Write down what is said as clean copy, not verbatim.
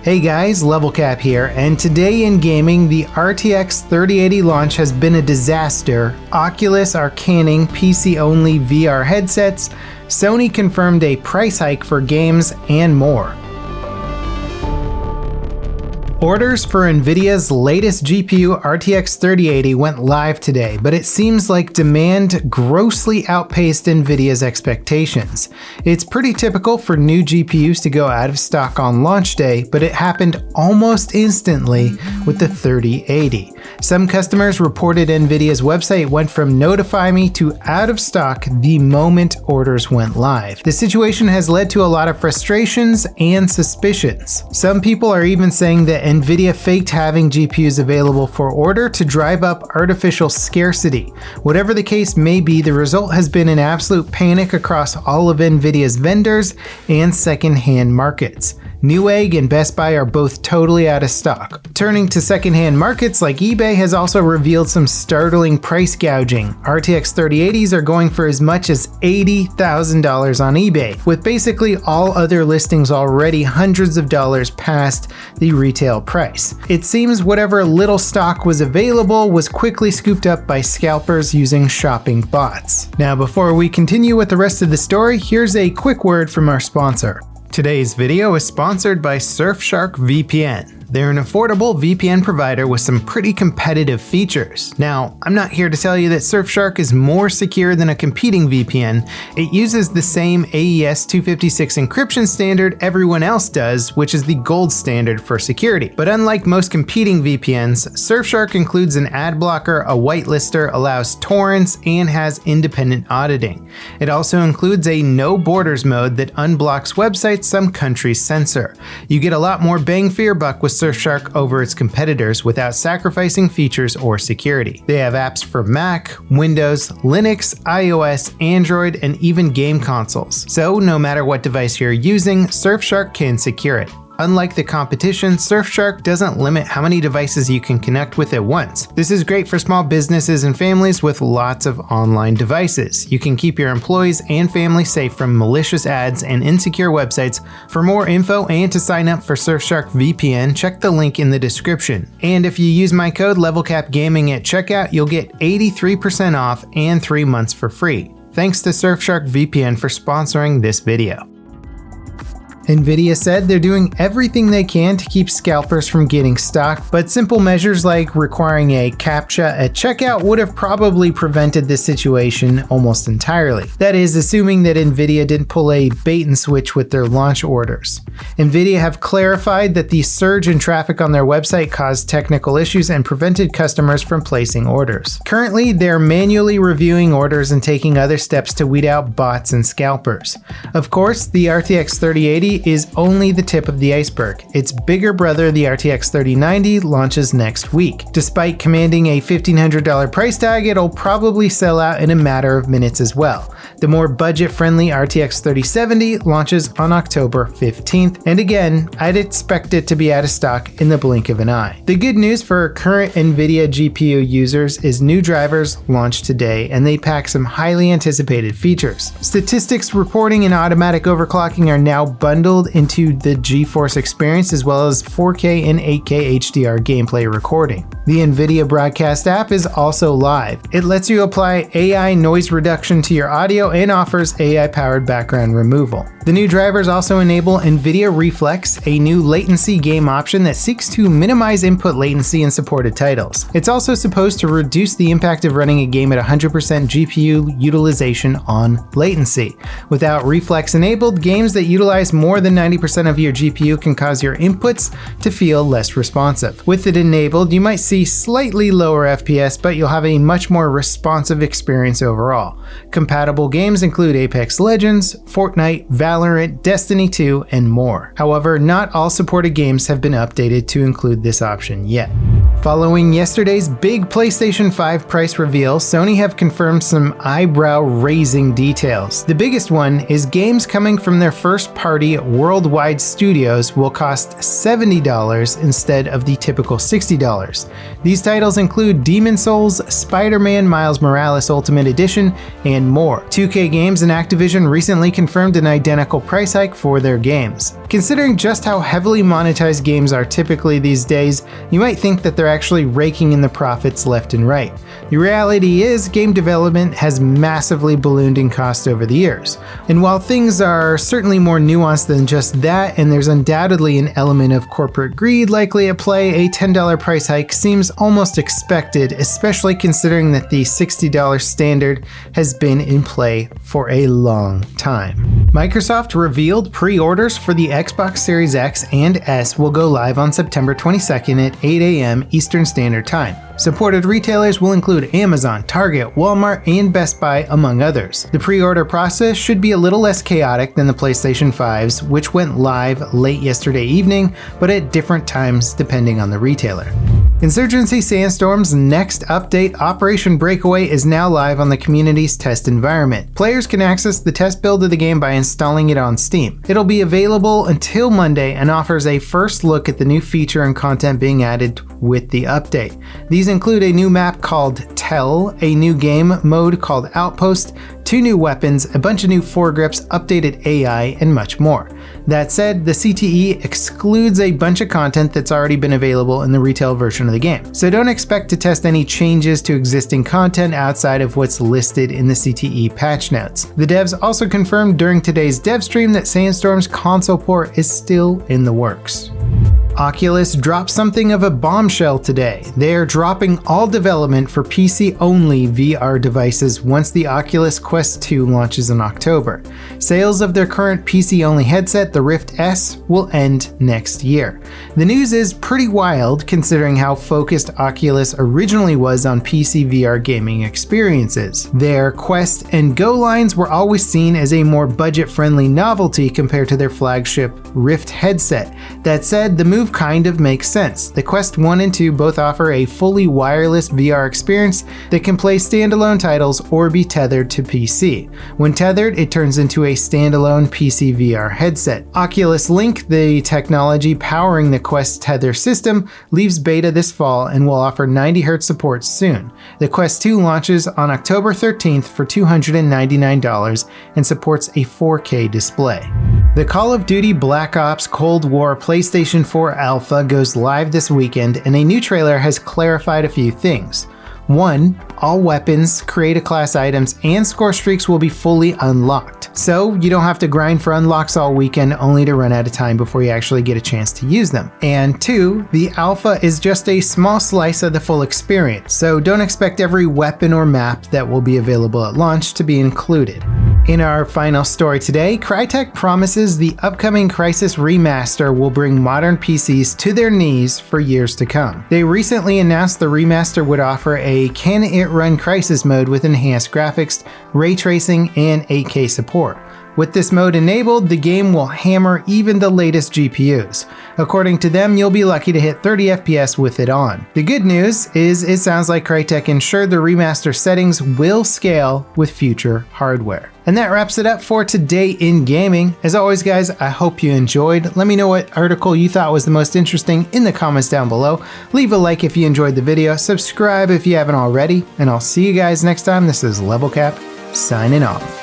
Hey guys, LevelCap here, and today in gaming, the RTX 3080 launch has been a disaster. Oculus are canning PC-only VR headsets, Sony confirmed a price hike for games, and more. Orders for Nvidia's latest GPU RTX 3080 went live today, but it seems like demand grossly outpaced Nvidia's expectations. It's pretty typical for new GPUs to go out of stock on launch day, but it happened almost instantly with the 3080. Some customers reported Nvidia's website went from notify me to out of stock the moment orders went live. The situation has led to a lot of frustrations and suspicions. Some people are even saying that Nvidia faked having GPUs available for order to drive up artificial scarcity. Whatever the case may be, the result has been an absolute panic across all of Nvidia's vendors and second-hand markets. Newegg and Best Buy are both totally out of stock. Turning to second-hand markets like eBay has also revealed some startling price gouging. RTX 3080s are going for as much as $80,000 on eBay, with basically all other listings already hundreds of dollars past the retail price. It seems whatever little stock was available was quickly scooped up by scalpers using shopping bots. Now, before we continue with the rest of the story, here's a quick word from our sponsor. Today's video is sponsored by Surfshark VPN. They're an affordable VPN provider with some pretty competitive features. Now, I'm not here to tell you that Surfshark is more secure than a competing VPN. It uses the same AES 256 encryption standard everyone else does, which is the gold standard for security. But unlike most competing VPNs, Surfshark includes an ad blocker, a whitelister, allows torrents, and has independent auditing. It also includes a no borders mode that unblocks websites some countries censor. You get a lot more bang for your buck with Surfshark over its competitors without sacrificing features or security. They have apps for Mac, Windows, Linux, iOS, Android, and even game consoles. So no matter what device you're using, Surfshark can secure it. Unlike the competition, Surfshark doesn't limit how many devices you can connect with at once. This is great for small businesses and families with lots of online devices. You can keep your employees and family safe from malicious ads and insecure websites. For more info and to sign up for Surfshark VPN, check the link in the description. And if you use my code LevelCapGaming at checkout, you'll get 83% off and 3 months for free. Thanks to Surfshark VPN for sponsoring this video. Nvidia said they're doing everything they can to keep scalpers from getting stock, but simple measures like requiring a CAPTCHA at checkout would have probably prevented this situation almost entirely. That is, assuming that Nvidia didn't pull a bait and switch with their launch orders. Nvidia have clarified that the surge in traffic on their website caused technical issues and prevented customers from placing orders. Currently, they're manually reviewing orders and taking other steps to weed out bots and scalpers. Of course, the RTX 3080 is only the tip of the iceberg. Its bigger brother, the RTX 3090, launches next week. Despite commanding a $1,500 price tag, it'll probably sell out in a matter of minutes as well. The more budget-friendly RTX 3070 launches on October 15th, and again, I'd expect it to be out of stock in the blink of an eye. The good news for current Nvidia GPU users is new drivers launched today, and they pack some highly anticipated features. Statistics reporting and automatic overclocking are now bundled into the GeForce experience, as well as 4K and 8K HDR gameplay recording. The Nvidia Broadcast app is also live. It lets you apply AI noise reduction to your audio and offers AI-powered background removal. The new drivers also enable Nvidia Reflex, a new latency game option that seeks to minimize input latency in supported titles. It's also supposed to reduce the impact of running a game at 100% GPU utilization on latency. Without Reflex enabled, games that utilize more than 90% of your GPU can cause your inputs to feel less responsive. With it enabled, you might see slightly lower FPS, but you'll have a much more responsive experience overall. Compatible games include Apex Legends, Fortnite, Valorant, Destiny 2, and more. However, not all supported games have been updated to include this option yet. Following yesterday's big PlayStation 5 price reveal, Sony have confirmed some eyebrow-raising details. The biggest one is games coming from their first-party worldwide studios will cost $70 instead of the typical $60. These titles include Demon's Souls, Spider-Man Miles Morales Ultimate Edition, and more. 2K Games and Activision recently confirmed an identical price hike for their games. Considering just how heavily monetized games are typically these days, you might think that they're actually raking in the profits left and right. The reality is, game development has massively ballooned in cost over the years. And while things are certainly more nuanced than just that, and there's undoubtedly an element of corporate greed likely at play, a $10 price hike seems almost expected, especially considering that the $60 standard has been in play for a long time. Microsoft revealed pre-orders for the Xbox Series X and S will go live on September 22nd at 8 a.m. Eastern Standard Time. Supported retailers will include Amazon, Target, Walmart, and Best Buy, among others. The pre-order process should be a little less chaotic than the PlayStation 5's, which went live late yesterday evening, but at different times depending on the retailer. Insurgency Sandstorm's next update, Operation Breakaway, is now live on the community's test environment. Players can access the test build of the game by installing it on Steam. It'll be available until Monday and offers a first look at the new feature and content being added with the update. These include a new map called Tell, a new game mode called Outpost, 2 new weapons, a bunch of new foregrips, updated AI, and much more. That said, the CTE excludes a bunch of content that's already been available in the retail version of the game, so don't expect to test any changes to existing content outside of what's listed in the CTE patch notes. The devs also confirmed during today's dev stream that Sandstorm's console port is still in the works. Oculus dropped something of a bombshell today. They are dropping all development for PC-only VR devices once the Oculus Quest 2 launches in October. Sales of their current PC-only headset, the Rift S, will end next year. The news is pretty wild considering how focused Oculus originally was on PC VR gaming experiences. Their Quest and Go lines were always seen as a more budget-friendly novelty compared to their flagship Rift headset. That said, the move kind of makes sense. The Quest 1 and 2 both offer a fully wireless VR experience that can play standalone titles or be tethered to PC. When tethered, it turns into a standalone PC VR headset. Oculus Link, the technology powering the Quest tether system, leaves beta this fall and will offer 90Hz support soon. The Quest 2 launches on October 13th for $299 and supports a 4K display. The Call of Duty Black Ops Cold War PlayStation 4 Alpha goes live this weekend, and a new trailer has clarified a few things. 1. All weapons, create-a class items, and score streaks will be fully unlocked. So you don't have to grind for unlocks all weekend only to run out of time before you actually get a chance to use them. And 2. The alpha is just a small slice of the full experience, so don't expect every weapon or map that will be available at launch to be included. In our final story today, Crytek promises the upcoming Crysis remaster will bring modern PCs to their knees for years to come. They recently announced the remaster would offer a Can It Run Crysis mode with enhanced graphics, ray tracing, and 8K support. With this mode enabled, the game will hammer even the latest GPUs. According to them, you'll be lucky to hit 30 FPS with it on. The good news is it sounds like Crytek ensured the remaster settings will scale with future hardware. And that wraps it up for today in gaming. As always, guys, I hope you enjoyed. Let me know what article you thought was the most interesting in the comments down below. Leave a like if you enjoyed the video, subscribe if you haven't already, and I'll see you guys next time. This is LevelCap signing off.